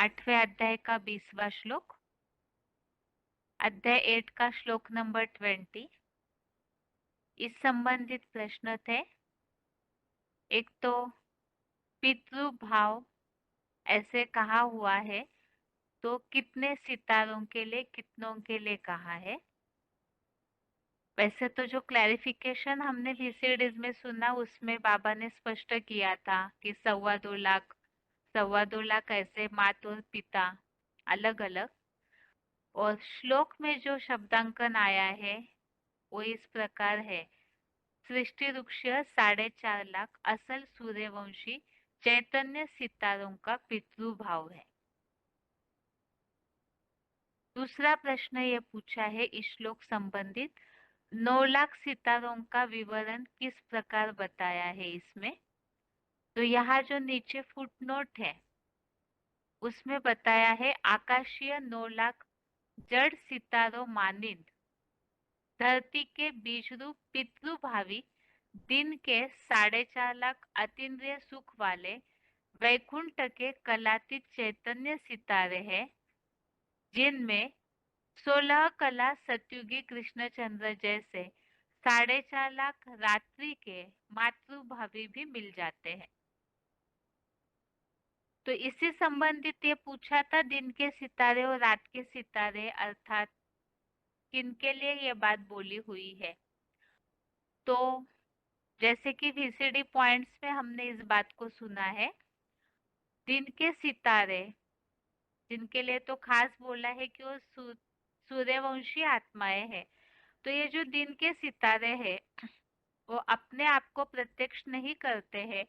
8वें अध्याय का 20वां श्लोक। अध्याय 8 का श्लोक नंबर 20। इस संबंधित प्रश्न थे। एक तो पितृभाव ऐसे कहा हुआ है, तो कितने सितारों के लिए, कितनों के लिए कहा है। वैसे तो जो क्लैरिफिकेशन हमने वीसीडीज में सुना उसमें बाबा ने स्पष्ट किया था कि 2.25 लाख, 2.25 लाख ऐसे माता और पिता अलग अलग। और श्लोक में जो शब्दांकन आया है वो इस प्रकार है। सृष्टि वृक्ष 4.5 लाख असल सूर्यवंशी चैतन्य सितारों का पितृभाव है। दूसरा प्रश्न ये पूछा है इस श्लोक संबंधित 9 लाख सितारों का विवरण किस प्रकार बताया है इसमें। तो यहाँ जो नीचे फुटनोट है उसमें बताया है आकाशीय 9 लाख जड़ सितारों मानिंद धरती के बीज रूप पितृभावी दिन के 4.5 लाख अतीन्द्रिय सुख वाले वैकुंठ के कलातीत चैतन्य सितारे हैं, जिनमें 16 कला सतयुगी कृष्णचंद्र जैसे 4.5 लाख रात्रि के मातृभावी भी मिल जाते हैं। तो इसी संबंधित ये पूछा था दिन के सितारे और रात के सितारे अर्थात किनके लिए ये बात बोली हुई है। तो जैसे कि वीसीडी पॉइंट्स में हमने इस बात को सुना है, दिन के सितारे जिनके लिए तो खास बोला है कि वो सूर्यवंशी आत्माएं हैं। तो ये जो दिन के सितारे हैं वो अपने आप को प्रत्यक्ष नहीं करते हैं,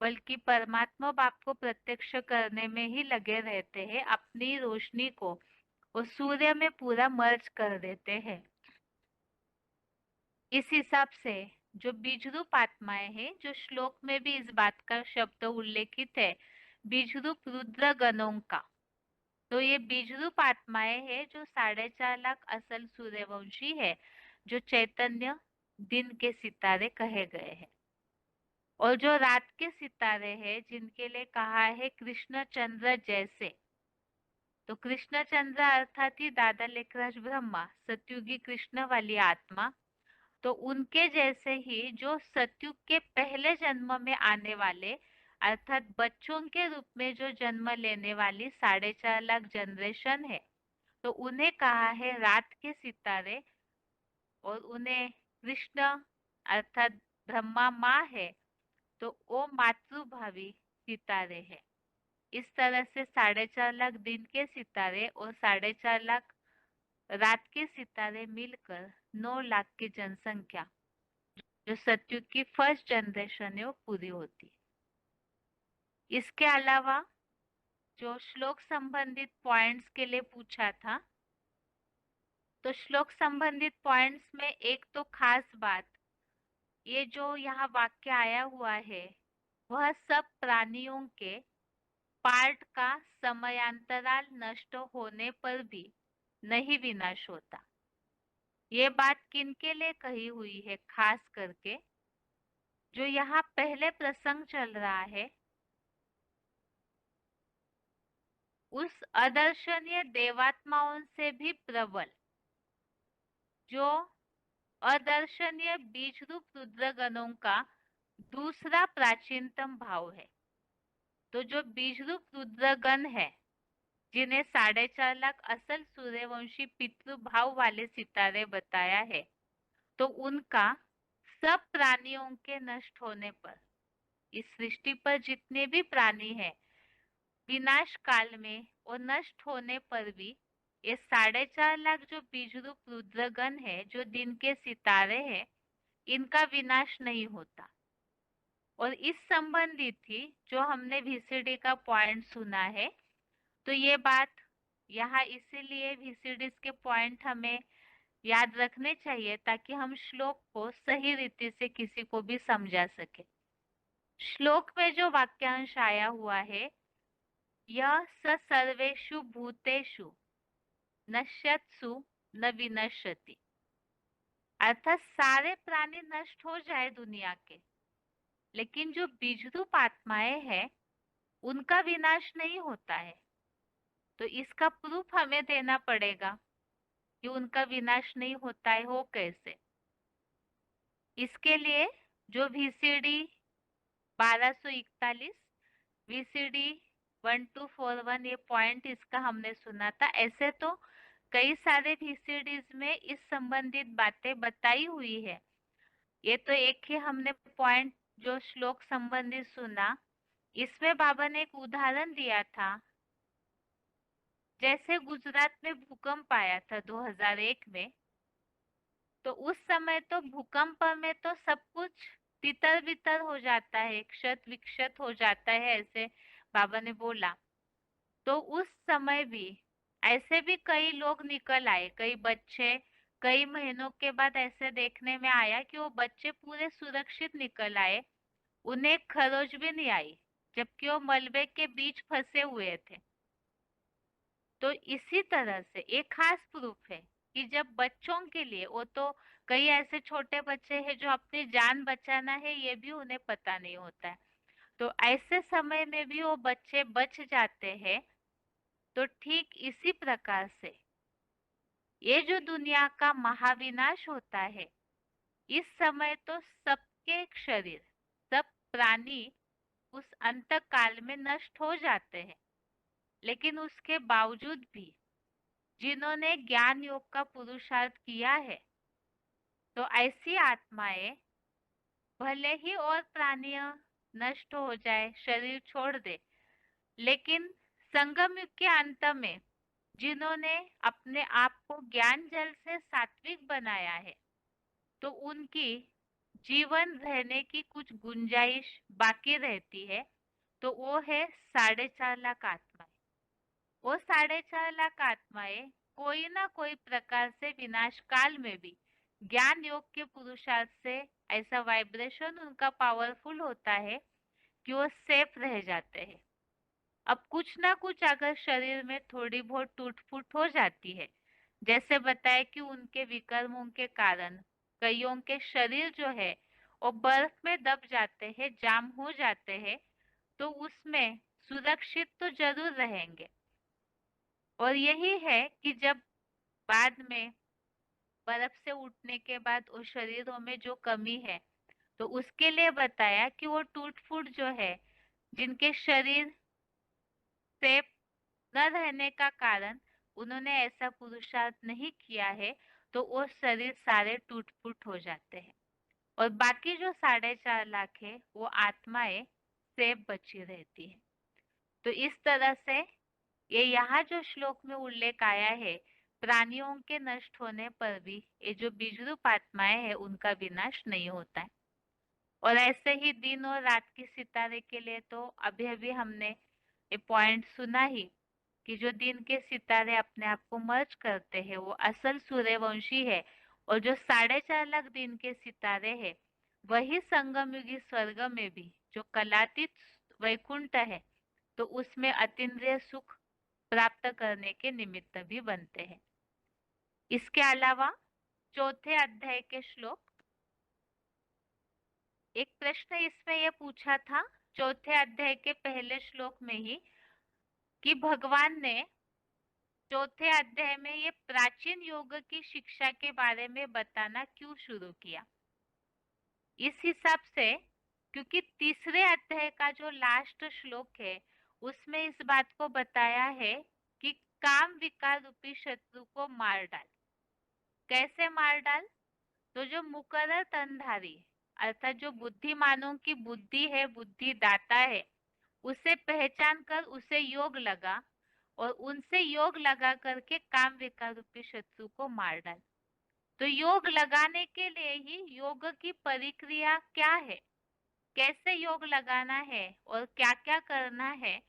बल्कि परमात्मा बाप को प्रत्यक्ष करने में ही लगे रहते हैं। अपनी रोशनी को वो सूर्य में पूरा मर्ज कर देते हैं। इस हिसाब से जो बीजरूप आत्माएं हैं, जो श्लोक में भी इस बात का शब्द उल्लेखित है, बीजरूप रुद्र गणों का, तो ये बीजरूप आत्माएं हैं जो 4.5 लाख असल सूर्यवंशी है, जो चैतन्य दिन के सितारे कहे गए हैं। और जो रात के सितारे हैं जिनके लिए कहा है कृष्ण चंद्र जैसे, तो कृष्ण चंद्र अर्थात ही दादा लेखराज ब्रह्मा, सतयुगी कृष्ण वाली आत्मा, तो उनके जैसे ही जो सतयुग के पहले जन्म में आने वाले अर्थात बच्चों के रूप में जो जन्म लेने वाली 4.5 लाख जनरेशन है, तो उन्हें कहा है रात के सितारे। और उन्हें कृष्ण अर्थात ब्रह्मा माँ है, तो वो मातृभावी सितारे है। इस तरह से 4.5 लाख दिन के सितारे और 4.5 लाख रात के सितारे मिलकर 9 लाख की जनसंख्या जो सतयुग की फर्स्ट जनरेशन है वो पूरी होती है। इसके अलावा जो श्लोक संबंधित पॉइंट्स के लिए पूछा था, तो श्लोक संबंधित पॉइंट्स में एक तो खास बात, ये जो यहाँ वाक्य आया हुआ है वह सब प्राणियों के पार्ट का समयांतराल नष्ट होने पर भी नहीं विनाश होता। ये बात किनके लिए कही हुई है, खास करके जो यहाँ पहले प्रसंग चल रहा है उस अदर्शनीय देवात्माओं से भी प्रबल जो अदर्शनीय बीज रूप रुद्रगणों का दूसरा प्राचीनतम भाव है। तो जो बीज रूप रुद्रगण है जिन्हें 4.5 लाख असल सूर्यवंशी पितृभाव वाले सितारे बताया है, तो उनका सब प्राणियों के नष्ट होने पर, इस सृष्टि पर जितने भी प्राणी हैं विनाश काल में और नष्ट होने पर भी ये 4.5 लाख जो बीज रूप रुद्रगण है, जो दिन के सितारे हैं, इनका विनाश नहीं होता। और इस संबंधित ही जो हमने वीसीडी का पॉइंट सुना है, तो ये बात यहाँ इसीलिए वीसीडी के पॉइंट हमें याद रखने चाहिए ताकि हम श्लोक को सही रीति से किसी को भी समझा सके। श्लोक में जो वाक्यांश आया हुआ है, यह स सर्वेषु भूतेषु नश्यत्सु न विनश्यति, अर्थात सारे प्राणी नष्ट हो जाए दुनिया के, लेकिन जो बीजरूप आत्माएं हैं उनका विनाश नहीं होता है। तो इसका प्रूफ हमें देना पड़ेगा कि उनका विनाश नहीं होता है, हो कैसे। इसके लिए जो VCD 1241, VCD 1241, ये पॉइंट इसका हमने सुना था। ऐसे तो कई सारे VCDs में इस संबंधित बातें बताई हुई है। ये तो एक ही हमने पॉइंट जो श्लोक संबंधित सुना, इसमें बाबा ने एक उदाहरण दिया था। जैसे गुजरात में भूकंप आया था 2001 में, तो उस समय तो भूकंप में तो सब कुछ तितर बितर हो जाता है, क्षत विक्षत हो जाता है, ऐसे बाबा ने बोला। तो उस समय भी ऐसे भी कई लोग निकल आए, कई बच्चे। कई महीनों के बाद ऐसे देखने में आया कि वो बच्चे पूरे सुरक्षित निकल आए, उन्हें खरोच भी नहीं आई, जबकि वो मलबे के बीच फंसे हुए थे। तो इसी तरह से एक खास प्रूफ है कि जब बच्चों के लिए, वो तो कई ऐसे छोटे बच्चे हैं जो अपनी जान बचाना है ये भी उन्हें पता नहीं होता है, तो ऐसे समय में भी वो बच्चे बच जाते हैं। तो ठीक इसी प्रकार से ये जो दुनिया का महाविनाश होता है, इस समय तो सबके शरीर, सब प्राणी उस अंत काल में नष्ट हो जाते हैं। लेकिन उसके बावजूद भी जिन्होंने ज्ञान योग का पुरुषार्थ किया है, तो ऐसी आत्माएं भले ही और प्राणियां नष्ट हो जाए, शरीर छोड़ दे, लेकिन संगम युग के अंत में जिन्होंने अपने आप को ज्ञान जल से सात्विक बनाया है, तो उनकी जीवन रहने की कुछ गुंजाइश बाकी रहती है। तो वो है 4.5 लाख आत्माएं। वो 4.5 लाख आत्माएं कोई ना कोई प्रकार से विनाश काल में भी ज्ञान योग के पुरुषार्थ से ऐसा वाइब्रेशन उनका पावरफुल होता है कि वो सेफ रह जाते हैं। अब कुछ ना कुछ अगर शरीर में थोड़ी बहुत टूट फूट हो जाती है, जैसे बताए कि उनके विकर्मों के कारण कईयों के शरीर जो है वो बर्फ में दब जाते हैं, जाम हो जाते हैं, तो उसमें सुरक्षित तो जरूर रहेंगे। और यही है कि जब बाद में बर्फ से उठने के बाद उस शरीरों में जो कमी है, तो उसके लिए बताया कि वो टूट फूट जो है, जिनके शरीर सेफ न रहने का कारण उन्होंने ऐसा पुरुषार्थ नहीं किया है, तो वो शरीर सारे टूट फूट हो जाते हैं। और बाकी जो 4.5 लाख है वो आत्माएं सेफ बची रहती है। तो इस तरह से ये यहाँ जो श्लोक में उल्लेख आया है, प्राणियों के नष्ट होने पर भी ये जो बीजरूप आत्माएं हैं उनका विनाश नहीं होता है। और ऐसे ही दिन और रात की सितारे के लिए तो अभी अभी हमने ये पॉइंट सुना ही कि जो दिन के सितारे अपने आप को मर्ज करते हैं वो असल सूर्यवंशी है, और जो 4.5 लाख दिन के सितारे हैं वही संगमयुगी स्वर्ग में भी जो कलातीत वैकुंठ है, तो उसमें अतीन्द्रिय सुख प्राप्त करने के निमित्त भी बनते हैं। इसके अलावा चौथे अध्याय के श्लोक, एक प्रश्न इसमें यह पूछा था चौथे अध्याय के पहले श्लोक में ही कि भगवान ने चौथे अध्याय में ये प्राचीन योग की शिक्षा के बारे में बताना क्यों शुरू किया। इस हिसाब से क्योंकि तीसरे अध्याय का जो लास्ट श्लोक है उसमें इस बात को बताया है कि काम विकार रूपी शत्रु को मार डाल। कैसे मार डाल? तो जो मुकर्रर तनधारी अर्थात जो बुद्धिमानों की बुद्धि है, बुद्धि दाता है, उसे पहचान कर उसे योग लगा और उनसे योग लगा करके काम विकार रूपी शत्रु को मार डाल। तो योग लगाने के लिए ही योग की परिक्रिया क्या है, कैसे योग लगाना है और क्या क्या करना है,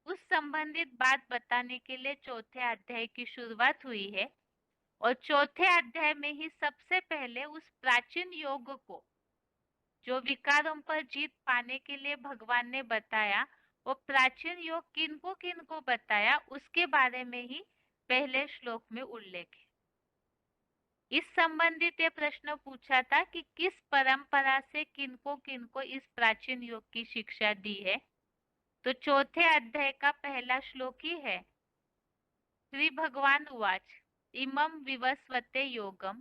उस संबंधित बात बताने के लिए चौथे अध्याय की शुरुआत हुई है। और चौथे अध्याय में ही सबसे पहले उस प्राचीन योग को जो विकारों पर जीत पाने के लिए भगवान ने बताया, वो प्राचीन योग किनको किनको बताया उसके बारे में ही पहले श्लोक में उल्लेख है। इस संबंधित ये प्रश्न पूछा था कि किस परंपरा से किनको किनको इस प्राचीन योग की शिक्षा दी है, तो चौथे अध्याय का पहला श्लोक ही है श्री भगवान उवाच इमं विवस्वते योगं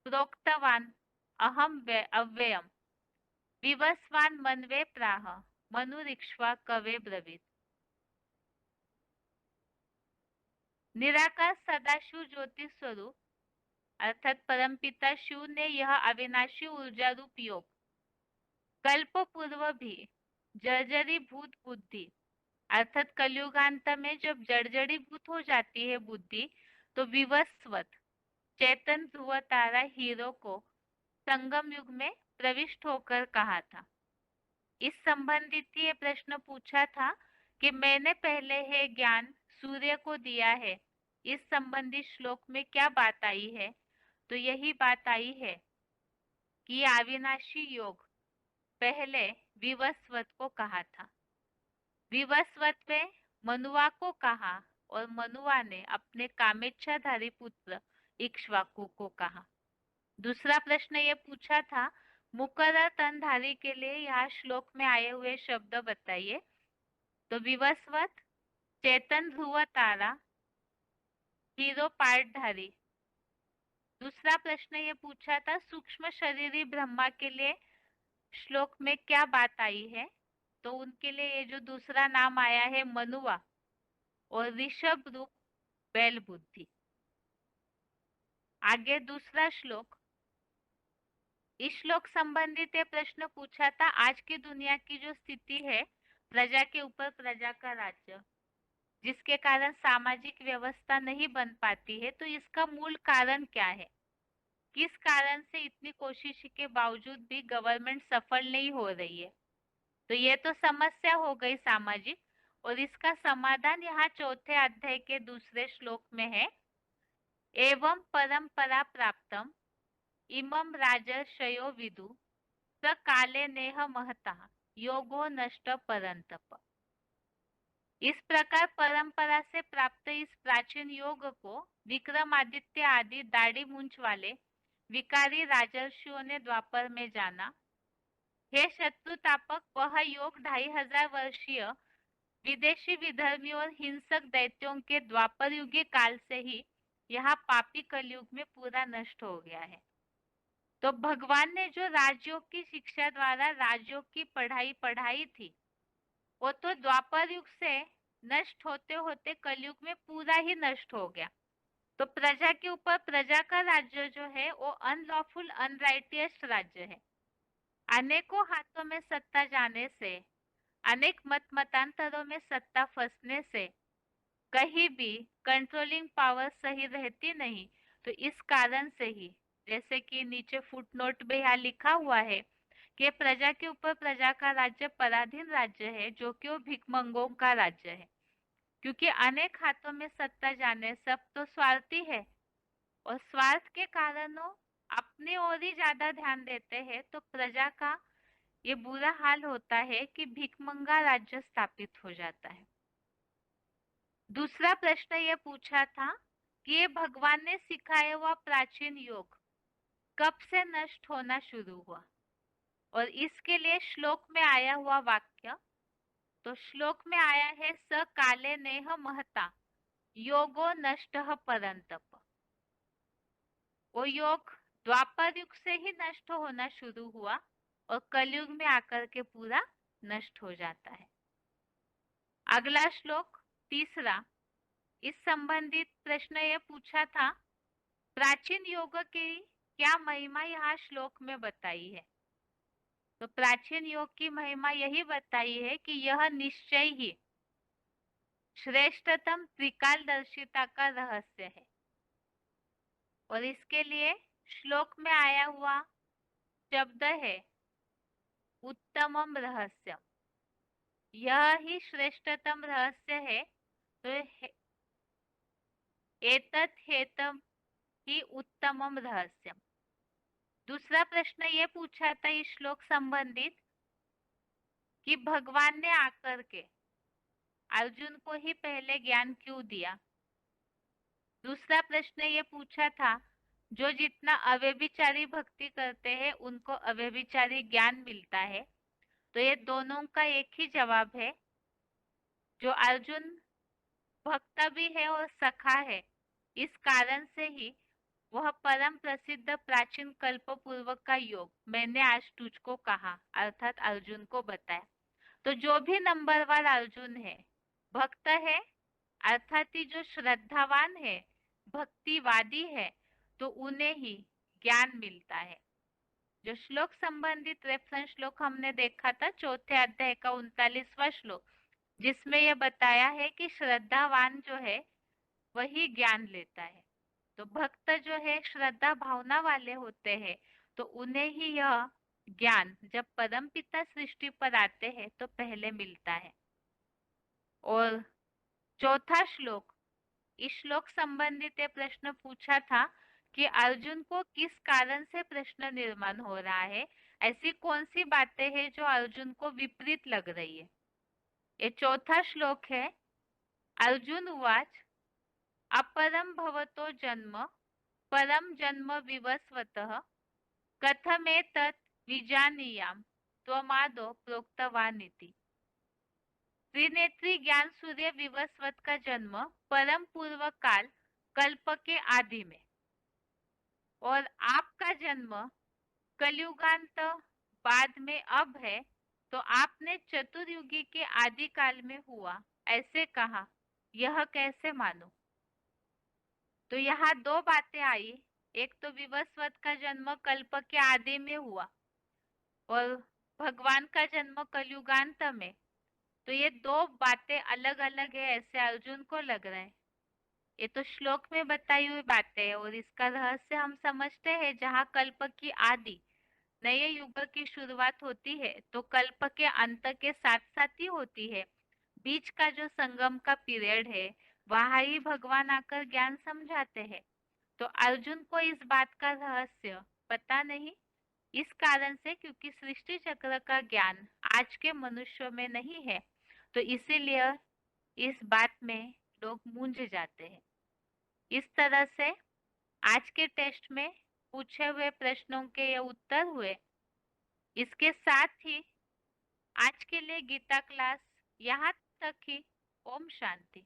प्रोक्तवान् अहं अव्ययम् विवस्वान् मन्वे प्राह मनुरिक्ष्वा कवे ब्रवीत। निराकार सदाशिव ज्योति स्वरूप अर्थात परमपिता शिव ने यह अविनाशी ऊर्जा रूप योग कल्प पूर्व भी जर्जरी भूत बुद्धि अर्थात कलयुगांत में जब जर्जरीभूत हो जाती है बुद्धि तो विवस्वत चैतन ध्रुव तारा हीरो को संगम युग में प्रविष्ट होकर कहा था। इस संबंधित ये प्रश्न पूछा था कि मैंने पहले है ज्ञान सूर्य को दिया है, इस संबंधी श्लोक में क्या बात आई है? तो यही बात आई है कि अविनाशी योग पहले विवस्वत को कहा था। विवस्वत में मनुआ को कहा और मनुआ ने अपने कामेच्छाधारी पुत्र इक्ष्वाकु को कहा। दूसरा प्रश्न ये पूछा था मुकर्रर तनधारी के लिए यहाँ श्लोक में आए हुए शब्द बताइए। तो विवस्वत चेतन ध्रुव तारा हीरो पार्टधारी। दूसरा प्रश्न ये पूछा था सूक्ष्म शरीरी ब्रह्मा के लिए श्लोक में क्या बात आई है? तो उनके लिए ये जो दूसरा नाम आया है मनुआ और ऋषभ रूप बैल बुद्धि। आगे दूसरा श्लोक, इस श्लोक संबंधित ये प्रश्न पूछा था आज की दुनिया की जो स्थिति है प्रजा के ऊपर प्रजा का राज्य, जिसके कारण सामाजिक व्यवस्था नहीं बन पाती है, तो इसका मूल कारण क्या है? किस कारण से इतनी कोशिश के बावजूद भी गवर्नमेंट सफल नहीं हो रही है? तो ये तो समस्या हो गई सामाजिक, और इसका समाधान यहाँ चौथे अध्याय के दूसरे श्लोक में है। एवं परंपरा प्राप्तम इमं राजर्षयो विदु स काले नेह महता योगो नष्ट परंतप। इस प्रकार परंपरा से प्राप्त इस प्राचीन योग को विक्रमादित्य आदि दाढ़ी मूंछ वाले विकारी राजर्षियों ने द्वापर में जाना। हे शत्रुतापक, वह योग 2500 वर्षीय विदेशी विधर्मियों और हिंसक दैत्यों के द्वापर युगी काल से ही यहाँ पापी कलयुग में पूरा नष्ट हो गया है। तो भगवान ने जो राजयोग की शिक्षा द्वारा राजयोग की पढ़ाई पढ़ाई थी वो तो द्वापर युग से नष्ट होते होते कलयुग में पूरा ही नष्ट हो गया। तो प्रजा के ऊपर प्रजा का राज्य जो है वो अनलॉफुल अनराइटियस राज्य है। अनेकों हाथों में सत्ता जाने से, अनेक मत मतांतरों में सत्ता फंसने से कहीं भी कंट्रोलिंग पावर सही रहती नहीं। तो इस कारण से ही जैसे कि नीचे फुटनोट में यहाँ लिखा हुआ है कि प्रजा के ऊपर प्रजा का राज्य पराधीन राज्य है, जो कि वो भिखमंगों का राज्य है। क्योंकि अनेक हाथों में सत्ता जाने सब तो स्वार्थी है, और स्वार्थ के कारण वो अपनी ओर ही ज्यादा ध्यान देते हैं, तो प्रजा का ये बुरा हाल होता है कि भिखमंगा राज्य स्थापित हो जाता है। दूसरा प्रश्न ये पूछा था कि ये भगवान ने सिखाया हुआ प्राचीन योग कब से नष्ट होना शुरू हुआ, और इसके लिए श्लोक में आया हुआ वाक्य, तो श्लोक में आया है स काले नेह महता योगो नष्टः परंतप। वो योग द्वापर युग से ही नष्ट होना शुरू हुआ और कलयुग में आकर के पूरा नष्ट हो जाता है। अगला श्लोक तीसरा, इस संबंधित प्रश्न ये पूछा था प्राचीन योग की क्या महिमा यहाँ श्लोक में बताई है? तो प्राचीन योग की महिमा यही बताई है कि यह निश्चय ही श्रेष्ठतम त्रिकालदर्शिता का रहस्य है, और इसके लिए श्लोक में आया हुआ शब्द है उत्तमम रहस्यम। यह ही श्रेष्ठतम रहस्य है। तो एतत् हेतम ही उत्तमम रहस्यम। दूसरा प्रश्न ये पूछा था इस श्लोक संबंधित कि भगवान ने आकर के अर्जुन को ही पहले ज्ञान क्यों दिया। दूसरा प्रश्न ये पूछा था जो जितना अव्यभिचारी भक्ति करते हैं उनको अव्यभिचारी ज्ञान मिलता है। तो ये दोनों का एक ही जवाब है। जो अर्जुन भक्त भी है और सखा है। इस कारण से ही वह परम प्रसिद्ध प्राचीन कल्प पूर्व का योग मैंने आज तुझको कहा, अर्थात अर्जुन को बताया। तो जो भी नंबरवार अर्जुन है, भक्त है, अर्थात ही जो श्रद्धावान है, भक्तिवादी है, तो उन्हें ही ज्ञान मिलता है। जो श्लोक संबंधित रेफरेंस श्लोक हमने देखा था, चौथे अध्याय का 39वां श्लोक, जिसमें यह बताया है कि श्रद्धावान जो है वही ज्ञान लेता है। तो भक्त जो है श्रद्धा भावना वाले होते हैं, तो उन्हें ही यह ज्ञान जब परमपिता सृष्टि पर आते हैं तो पहले मिलता है। और चौथा श्लोक, इस श्लोक संबंधित ये प्रश्न पूछा था कि अर्जुन को किस कारण से प्रश्न निर्माण हो रहा है, ऐसी कौन सी बातें हैं जो अर्जुन को विपरीत लग रही है। ये चौथा श्लोक है। अर्जुन उवाच अपरम भवतो जन्म परम जन्म विवस्वतः कथमेतत् विजानीयाम त्वमादो प्रोक्तवानिति। त्रिनेत्री ज्ञान सूर्य विवस्वत का जन्म परम पूर्व काल कल्प के आदि में, और आपका जन्म कलयुगांत बाद में अब है, तो आपने चतुर्युगी के आदि काल में हुआ ऐसे कहा, यह कैसे मानो। तो यहाँ दो बातें आई। एक तो विवस्वत का जन्म कल्प के आदि में हुआ और भगवान का जन्म कलयुगांत में, तो ये दो बातें अलग अलग है ऐसे अर्जुन को लग रहा है। ये तो श्लोक में बताई हुई बातें है और इसका रहस्य हम समझते हैं। जहाँ कल्प की आदि नए युग की शुरुआत होती है, तो कल्प के अंत के साथ साथ ही होती है। बीच का जो संगम का पीरियड है, वहां ही भगवान आकर ज्ञान समझाते हैं। तो अर्जुन को इस बात का रहस्य पता नहीं, इस कारण से क्योंकि सृष्टि चक्र का ज्ञान आज के मनुष्यों में नहीं है, तो इसीलिए इस बात में लोग मूंझ जाते हैं। इस तरह से आज के टेस्ट में पूछे हुए प्रश्नों के ये उत्तर हुए। इसके साथ ही आज के लिए गीता क्लास यहाँ तक ही। ओम शांति।